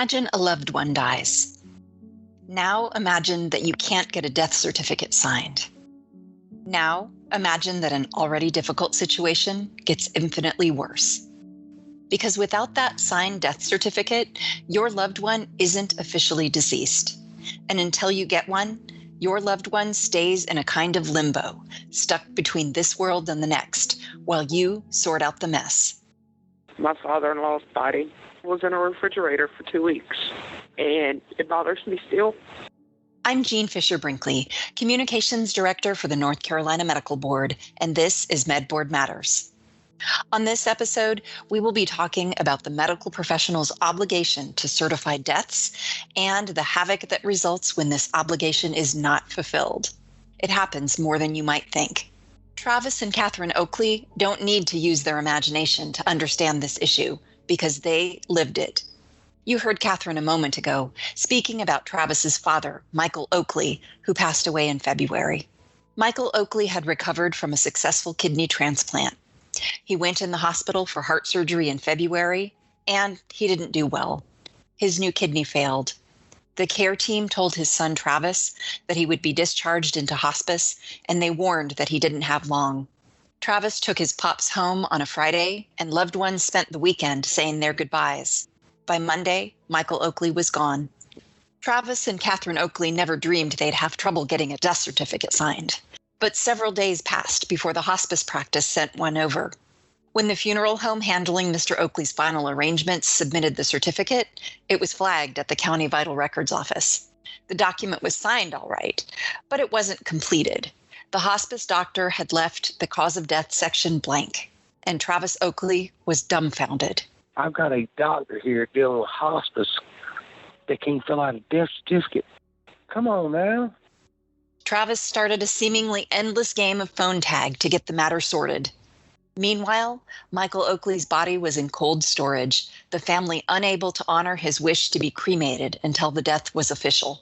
Imagine a loved one dies. Now imagine that you can't get a death certificate signed. Now imagine that an already difficult situation gets infinitely worse. Because without that signed death certificate, your loved one isn't officially deceased. And until you get one, your loved one stays in a kind of limbo, stuck between this world and the next, while you sort out the mess. My father-in-law's body was in a refrigerator for 2 weeks, and it bothers me still. I'm Jean Fisher Brinkley, Communications Director for the North Carolina Medical Board, and this is MedBoard Matters. On this episode, we will be talking about the medical professional's obligation to certify deaths and the havoc that results when this obligation is not fulfilled. It happens more than you might think. Travis and Catherine Oakley don't need to use their imagination to understand this issue because they lived it. You heard Catherine a moment ago speaking about Travis's father, Michael Oakley, who passed away in February. Michael Oakley had recovered from a successful kidney transplant. He went in the hospital for heart surgery in February, and he didn't do well. His new kidney failed. The care team told his son Travis that he would be discharged into hospice, and they warned that he didn't have long. Travis took his pops home on a Friday, and loved ones spent the weekend saying their goodbyes. By Monday, Michael Oakley was gone. Travis and Catherine Oakley never dreamed they'd have trouble getting a death certificate signed. But several days passed before the hospice practice sent one over. When the funeral home handling Mr. Oakley's final arrangements submitted the certificate, it was flagged at the County Vital Records Office. The document was signed all right, but it wasn't completed. The hospice doctor had left the cause of death section blank, and Travis Oakley was dumbfounded. I've got a doctor here dealing with hospice that can't fill out a death certificate. Come on now. Travis started a seemingly endless game of phone tag to get the matter sorted. Meanwhile, Michael Oakley's body was in cold storage, the family unable to honor his wish to be cremated until the death was official.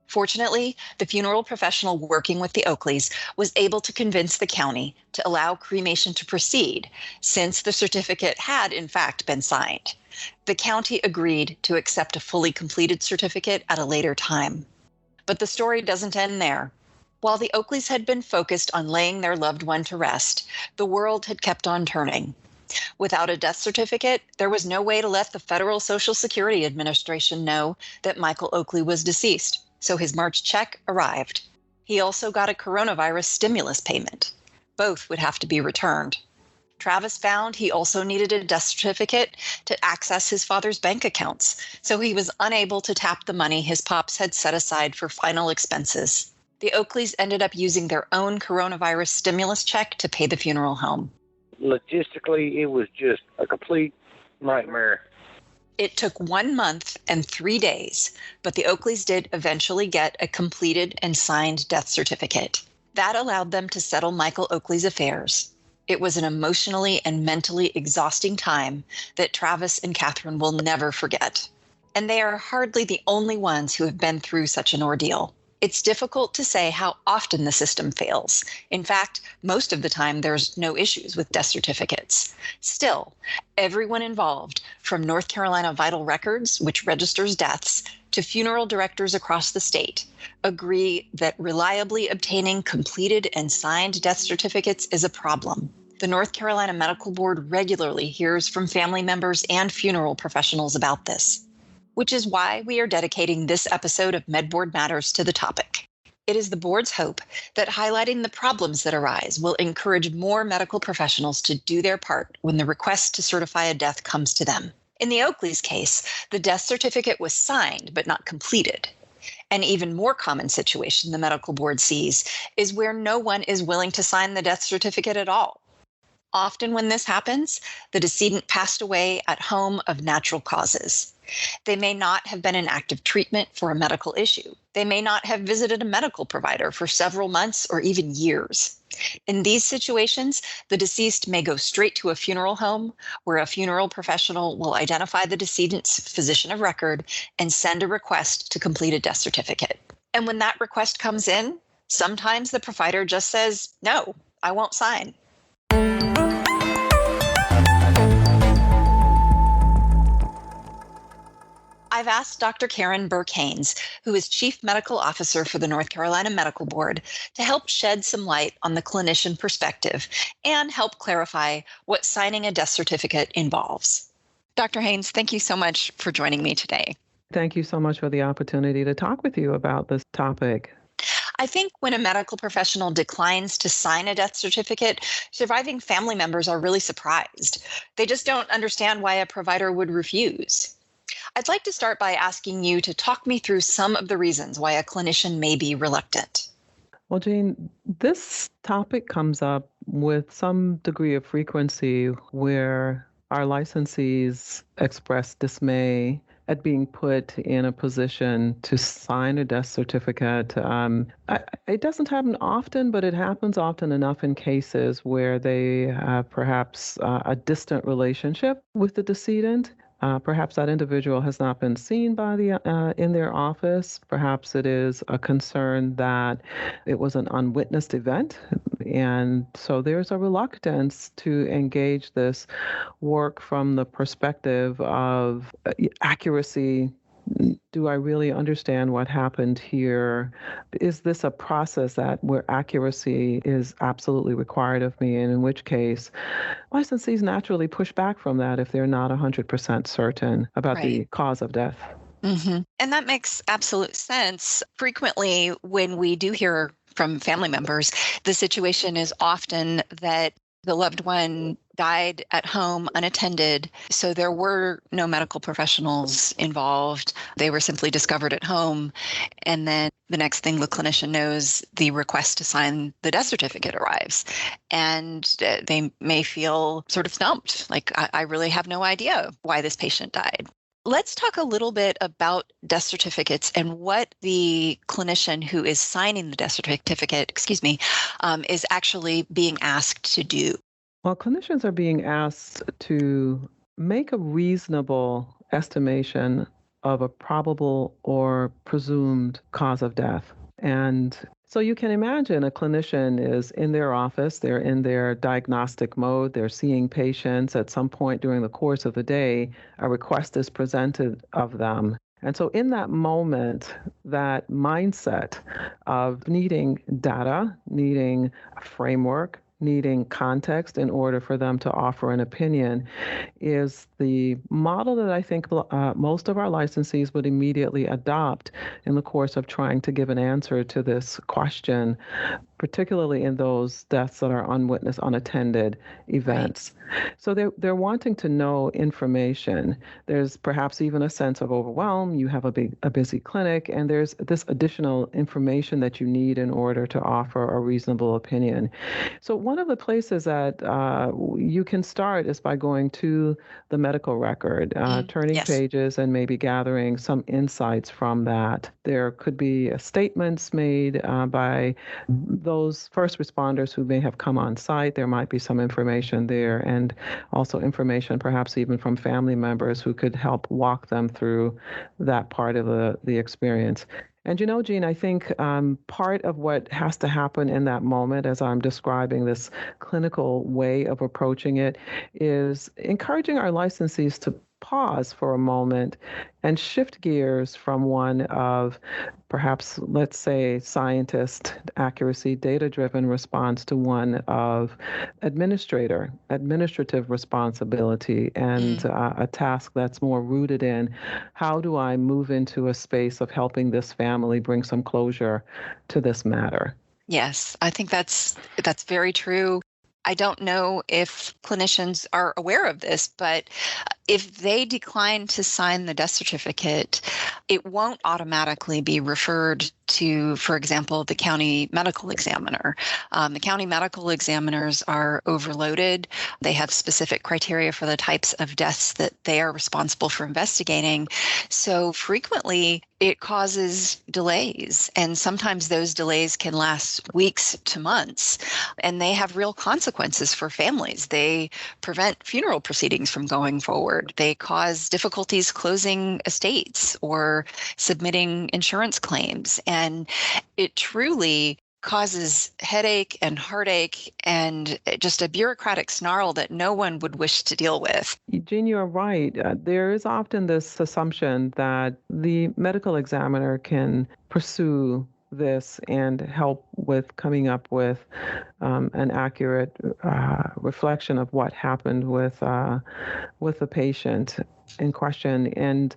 Fortunately, the funeral professional working with the Oakleys was able to convince the county to allow cremation to proceed, since the certificate had, in fact, been signed. The county agreed to accept a fully completed certificate at a later time. But the story doesn't end there. While the Oakleys had been focused on laying their loved one to rest, the world had kept on turning. Without a death certificate, there was no way to let the Federal Social Security Administration know that Michael Oakley was deceased, so his March check arrived. He also got a coronavirus stimulus payment. Both would have to be returned. Travis found he also needed a death certificate to access his father's bank accounts, so he was unable to tap the money his pops had set aside for final expenses. The Oakleys ended up using their own coronavirus stimulus check to pay the funeral home. Logistically, it was just a complete nightmare. It took 1 month and 3 days, but the Oakleys did eventually get a completed and signed death certificate. That allowed them to settle Michael Oakley's affairs. It was an emotionally and mentally exhausting time that Travis and Catherine will never forget. And they are hardly the only ones who have been through such an ordeal. It's difficult to say how often the system fails. In fact, most of the time there's no issues with death certificates. Still, everyone involved, from North Carolina Vital Records, which registers deaths, to funeral directors across the state, agree that reliably obtaining completed and signed death certificates is a problem. The North Carolina Medical Board regularly hears from family members and funeral professionals about this, which is why we are dedicating this episode of MedBoard Matters to the topic. It is the board's hope that highlighting the problems that arise will encourage more medical professionals to do their part when the request to certify a death comes to them. In the Oakleys case, the death certificate was signed but not completed. An even more common situation the medical board sees is where no one is willing to sign the death certificate at all. Often when this happens, the decedent passed away at home of natural causes. They may not have been in active treatment for a medical issue. They may not have visited a medical provider for several months or even years. In these situations, the deceased may go straight to a funeral home where a funeral professional will identify the decedent's physician of record and send a request to complete a death certificate. And when that request comes in, sometimes the provider just says, "No, I won't sign." I've asked Dr. Karen Burke-Haynes, who is Chief Medical Officer for the North Carolina Medical Board, to help shed some light on the clinician perspective and help clarify what signing a death certificate involves. Dr. Haynes, thank you so much for joining me today. Thank you so much for the opportunity to talk with you about this topic. I think when a medical professional declines to sign a death certificate, surviving family members are really surprised. They just don't understand why a provider would refuse. I'd like to start by asking you to talk me through some of the reasons why a clinician may be reluctant. Well, Jane, this topic comes up with some degree of frequency where our licensees express dismay at being put in a position to sign a death certificate. It doesn't happen often, but it happens often enough in cases where they have perhaps a distant relationship with the decedent. Perhaps that individual has not been seen by in their office. Perhaps it is a concern that it was an unwitnessed event. And so there's a reluctance to engage this work from the perspective of accuracy. Do I really understand what happened here? Is this a process where accuracy is absolutely required of me? And in which case, licensees naturally push back from that if they're not 100% certain about the cause of death. Mm-hmm. And that makes absolute sense. Frequently, when we do hear from family members, the situation is often that the loved one died at home unattended, so there were no medical professionals involved. They were simply discovered at home. And then the next thing the clinician knows, the request to sign the death certificate arrives. And they may feel sort of stumped, like, I really have no idea why this patient died. Let's talk a little bit about death certificates and what the clinician who is signing the death certificate, is actually being asked to do. Well, clinicians are being asked to make a reasonable estimation of a probable or presumed cause of death. And so you can imagine a clinician is in their office, they're in their diagnostic mode, they're seeing patients. At some point during the course of the day, a request is presented of them. And so in that moment, that mindset of needing data, needing a framework, needing context in order for them to offer an opinion is the model that I think most of our licensees would immediately adopt in the course of trying to give an answer to this question, particularly in those deaths that are unwitnessed, unattended events. Right. So they're wanting to know information. There's perhaps even a sense of overwhelm. You have a busy clinic, and there's this additional information that you need in order to offer a reasonable opinion. So one of the places that you can start is by going to the medical record, turning pages and maybe gathering some insights from that. There could be statements made by those first responders who may have come on site. There might be some information there, and also information perhaps even from family members who could help walk them through that part of the experience. And you know, Jean, I think part of what has to happen in that moment, as I'm describing this clinical way of approaching it, is encouraging our licensees to pause for a moment and shift gears from one of perhaps, let's say, scientist accuracy, data-driven response to one of administrative responsibility and a task that's more rooted in how do I move into a space of helping this family bring some closure to this matter. Yes, I think that's very true. I don't know if clinicians are aware of this, but if they decline to sign the death certificate, it won't automatically be referred to, for example, the county medical examiner. The county medical examiners are overloaded. They have specific criteria for the types of deaths that they are responsible for investigating. So frequently, it causes delays, and sometimes those delays can last weeks to months, and they have real consequences for families. They prevent funeral proceedings from going forward. They cause difficulties closing estates or submitting insurance claims, and it truly causes headache and heartache and just a bureaucratic snarl that no one would wish to deal with. Jean, you're right. There is often this assumption that the medical examiner can pursue this and help with coming up with an accurate reflection of what happened with the patient in question. And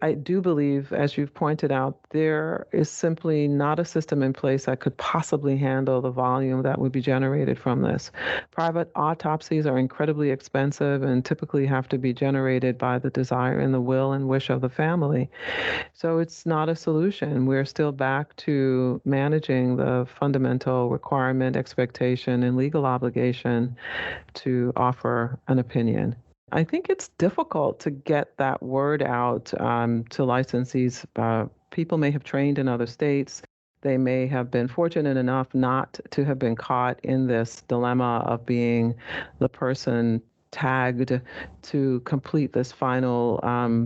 I do believe, as you've pointed out, there is simply not a system in place that could possibly handle the volume that would be generated from this. Private autopsies are incredibly expensive and typically have to be generated by the desire and the will and wish of the family. So it's not a solution. We're still back to managing the fundamental requirement, expectation, and legal obligation to offer an opinion. I think it's difficult to get that word out to licensees. People may have trained in other states. They may have been fortunate enough not to have been caught in this dilemma of being the person tagged to complete this final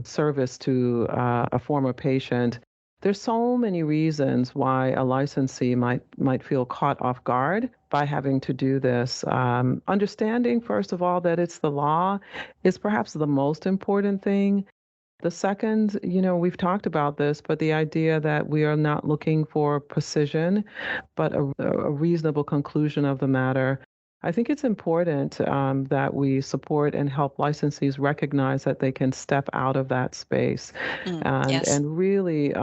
service to a former patient. There's so many reasons why a licensee might feel caught off guard by having to do this. Understanding, first of all, that it's the law is perhaps the most important thing. The second, we've talked about this, but the idea that we are not looking for precision, but a reasonable conclusion of the matter. I think it's important that we support and help licensees recognize that they can step out of that space and really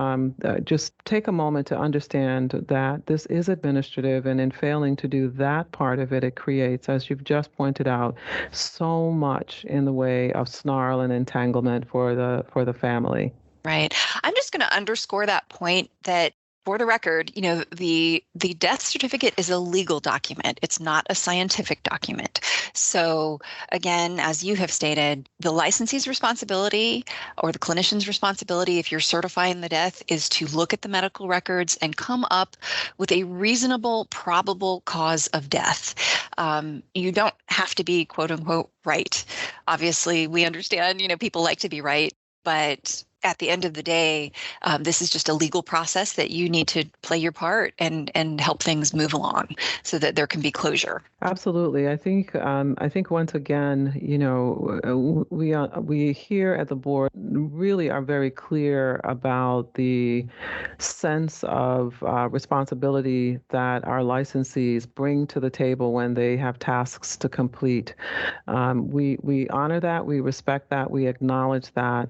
just take a moment to understand that this is administrative, and in failing to do that part of it, it creates, as you've just pointed out, so much in the way of snarl and entanglement for the family. Right. I'm just going to underscore that point that, for the record, the death certificate is a legal document. It's not a scientific document. So again, as you have stated, the licensee's responsibility or the clinician's responsibility, if you're certifying the death, is to look at the medical records and come up with a reasonable, probable cause of death. You don't have to be, quote unquote, right. Obviously, we understand, people like to be right, but at the end of the day, this is just a legal process that you need to play your part and help things move along so that there can be closure. Absolutely. I think once again, we here at the board really are very clear about the sense of responsibility that our licensees bring to the table when they have tasks to complete. We honor that, we respect that, we acknowledge that,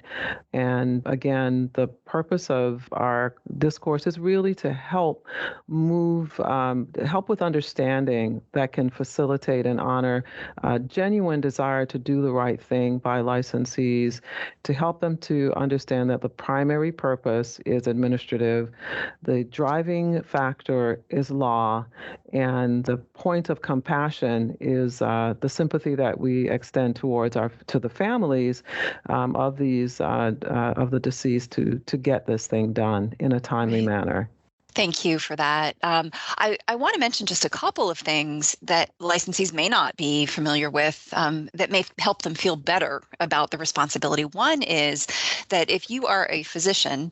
and again, the purpose of our discourse is really to help help with understanding that can facilitate and honor a genuine desire to do the right thing by licensees, to help them to understand that the primary purpose is administrative, the driving factor is law, and the point of compassion is the sympathy that we extend to the families of the deceased to get this thing done in a timely manner. Thank you for that. I want to mention just a couple of things that licensees may not be familiar with that may help them feel better about the responsibility. One is that if you are a physician,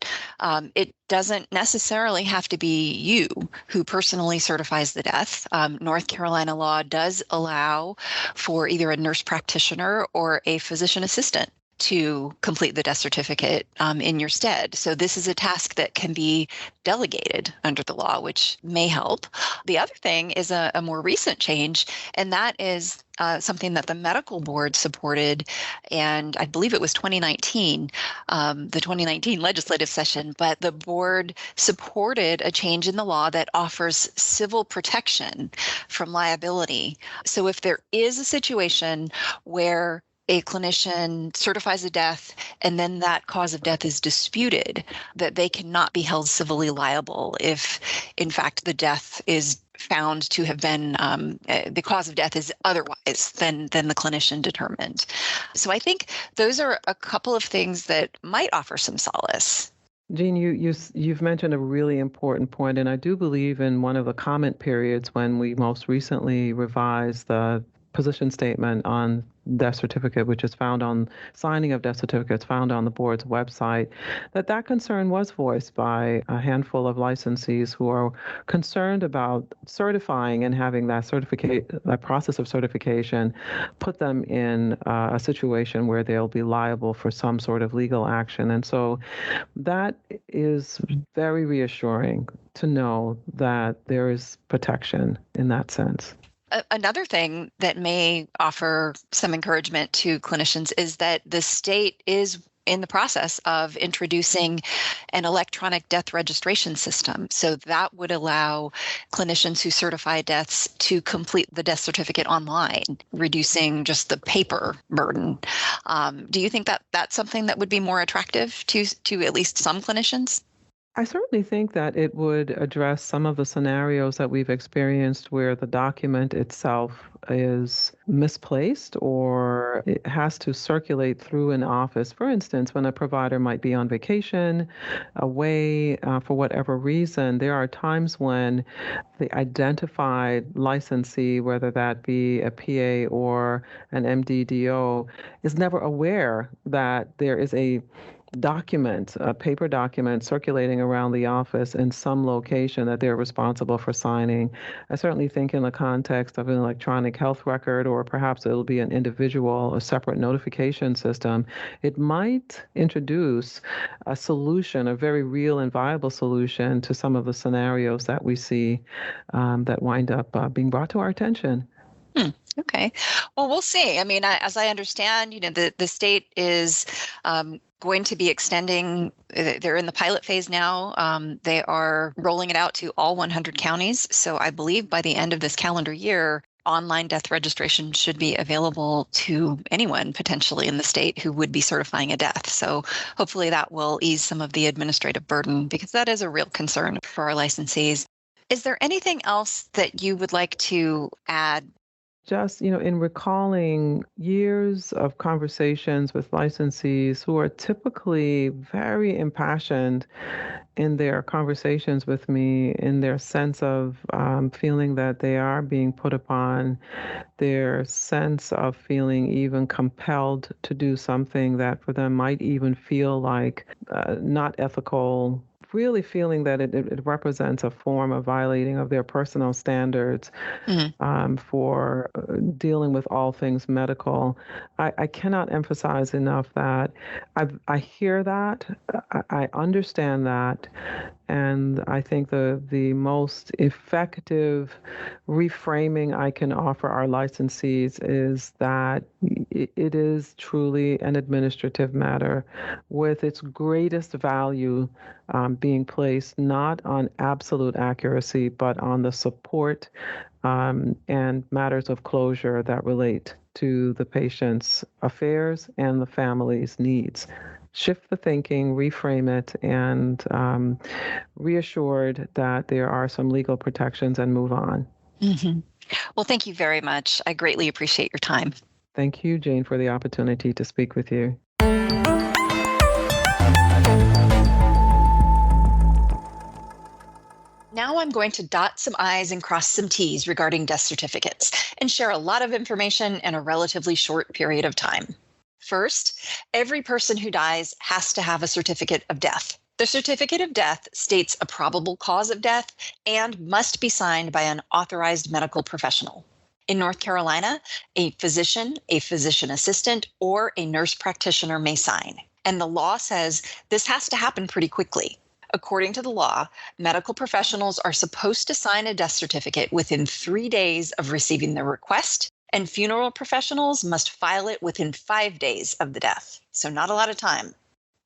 it doesn't necessarily have to be you who personally certifies the death. North Carolina law does allow for either a nurse practitioner or a physician assistant to complete the death certificate in your stead. So this is a task that can be delegated under the law, which may help. The other thing is a more recent change, and that is something that the medical board supported, and I believe it was 2019, the 2019 legislative session, but the board supported a change in the law that offers civil protection from liability. So if there is a situation where a clinician certifies a death and then that cause of death is disputed, that they cannot be held civilly liable if, in fact, the death is found to have been, the cause of death is otherwise than the clinician determined. So I think those are a couple of things that might offer some solace. Jean, you've mentioned a really important point, and I do believe in one of the comment periods when we most recently revised the position statement on death certificate, which is found on signing of death certificates, found on the board's website, that concern was voiced by a handful of licensees who are concerned about certifying and having that process of certification put them in a situation where they'll be liable for some sort of legal action. And so that is very reassuring to know that there is protection in that sense. Another thing that may offer some encouragement to clinicians is that the state is in the process of introducing an electronic death registration system. So that would allow clinicians who certify deaths to complete the death certificate online, reducing just the paper burden. Do you think that that's something that would be more attractive to at least some clinicians? I certainly think that it would address some of the scenarios that we've experienced where the document itself is misplaced or it has to circulate through an office. For instance, when a provider might be on vacation, away for whatever reason, there are times when the identified licensee, whether that be a PA or an MDDO, is never aware that there is a paper document circulating around the office in some location that they're responsible for signing. I certainly think in the context of an electronic health record, or perhaps it'll be an individual, a separate notification system, it might introduce a solution, a very real and viable solution to some of the scenarios that we see that wind up being brought to our attention. Okay. Well, we'll see. I mean, as I understand, the state is going to be extending, they're in the pilot phase now. They are rolling it out to all 100 counties. So I believe by the end of this calendar year, online death registration should be available to anyone potentially in the state who would be certifying a death. So hopefully that will ease some of the administrative burden, because that is a real concern for our licensees. Is there anything else that you would like to add? Just, in recalling years of conversations with licensees who are typically very impassioned in their conversations with me, in their sense of feeling that they are being put upon, their sense of feeling even compelled to do something that for them might even feel like not ethical, really feeling that it represents a form of violating of their personal standards for dealing with all things medical. I cannot emphasize enough that I hear that, I understand that, and I think the most effective reframing I can offer our licensees is that it is truly an administrative matter with its greatest value being placed not on absolute accuracy, but on the support and matters of closure that relate to the patient's affairs and the family's needs. Shift the thinking, reframe it, and reassured that there are some legal protections, and move on. Mm-hmm. Well, thank you very much. I greatly appreciate your time. Thank you, Jane, for the opportunity to speak with you. Now I'm going to dot some I's and cross some T's regarding death certificates and share a lot of information in a relatively short period of time. First, every person who dies has to have a certificate of death. The certificate of death states a probable cause of death and must be signed by an authorized medical professional. In North Carolina, a physician assistant, or a nurse practitioner may sign. And the law says this has to happen pretty quickly. According to the law, medical professionals are supposed to sign a death certificate within 3 days of receiving the request, and funeral professionals must file it within 5 days of the death. So not a lot of time.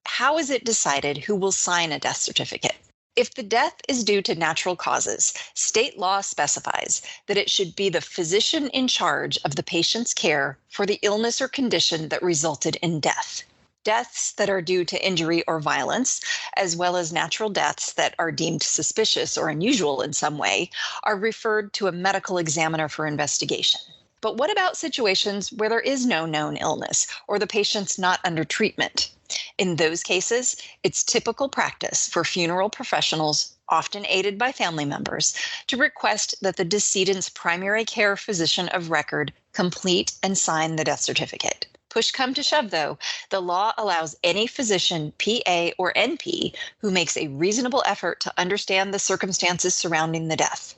How is it decided who will sign a death certificate? If the death is due to natural causes, state law specifies that it should be the physician in charge of the patient's care for the illness or condition that resulted in death. Deaths that are due to injury or violence, as well as natural deaths that are deemed suspicious or unusual in some way, are referred to a medical examiner for investigation. But what about situations where there is no known illness or the patient's not under treatment? In those cases, it's typical practice for funeral professionals, often aided by family members, to request that the decedent's primary care physician of record complete and sign the death certificate. Push come to shove, though, the law allows any physician, PA or NP, who makes a reasonable effort to understand the circumstances surrounding the death.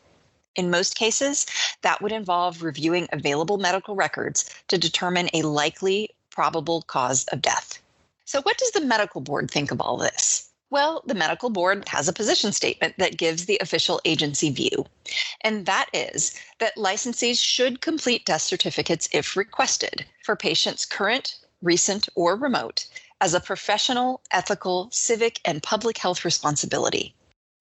In most cases, that would involve reviewing available medical records to determine a likely probable cause of death. So what does the medical board think of all this? Well, the medical board has a position statement that gives the official agency view, and that is that licensees should complete death certificates if requested for patients current, recent, or remote as a professional, ethical, civic, and public health responsibility.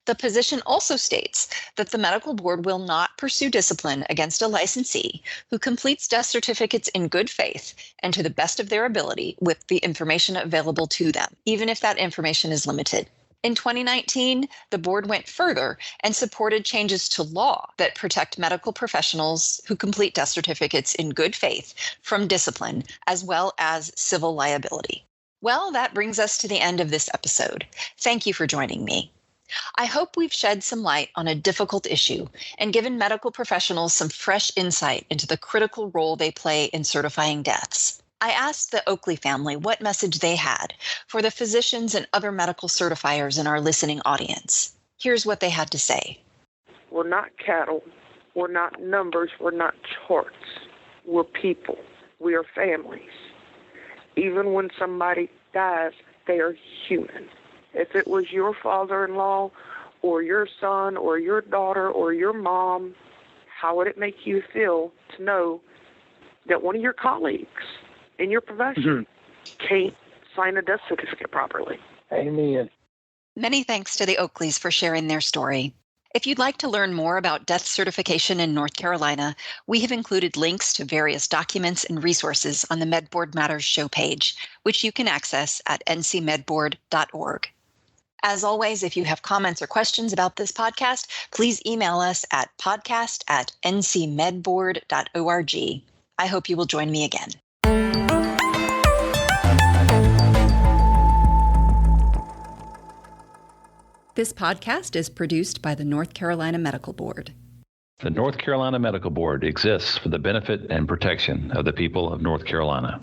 The position also states that the medical board will not pursue discipline against a licensee who completes death certificates in good faith and to the best of their ability with the information available to them, even if that information is limited. In 2019, the board went further and supported changes to law that protect medical professionals who complete death certificates in good faith from discipline, as well as civil liability. Well, that brings us to the end of this episode. Thank you for joining me. I hope we've shed some light on a difficult issue and given medical professionals some fresh insight into the critical role they play in certifying deaths. I asked the Oakley family what message they had for the physicians and other medical certifiers in our listening audience. Here's what they had to say. We're not cattle. We're not numbers. We're not charts. We're people. We are families. Even when somebody dies, they are human. If it was your father-in-law or your son or your daughter or your mom, how would it make you feel to know that one of your colleagues in your profession can't sign a death certificate properly? Amen. Many thanks to the Oakleys for sharing their story. If you'd like to learn more about death certification in North Carolina, we have included links to various documents and resources on the MedBoard Matters show page, which you can access at ncmedboard.org. As always, if you have comments or questions about this podcast, please email us at podcast@ncmedboard.org. I hope you will join me again. This podcast is produced by the North Carolina Medical Board. The North Carolina Medical Board exists for the benefit and protection of the people of North Carolina.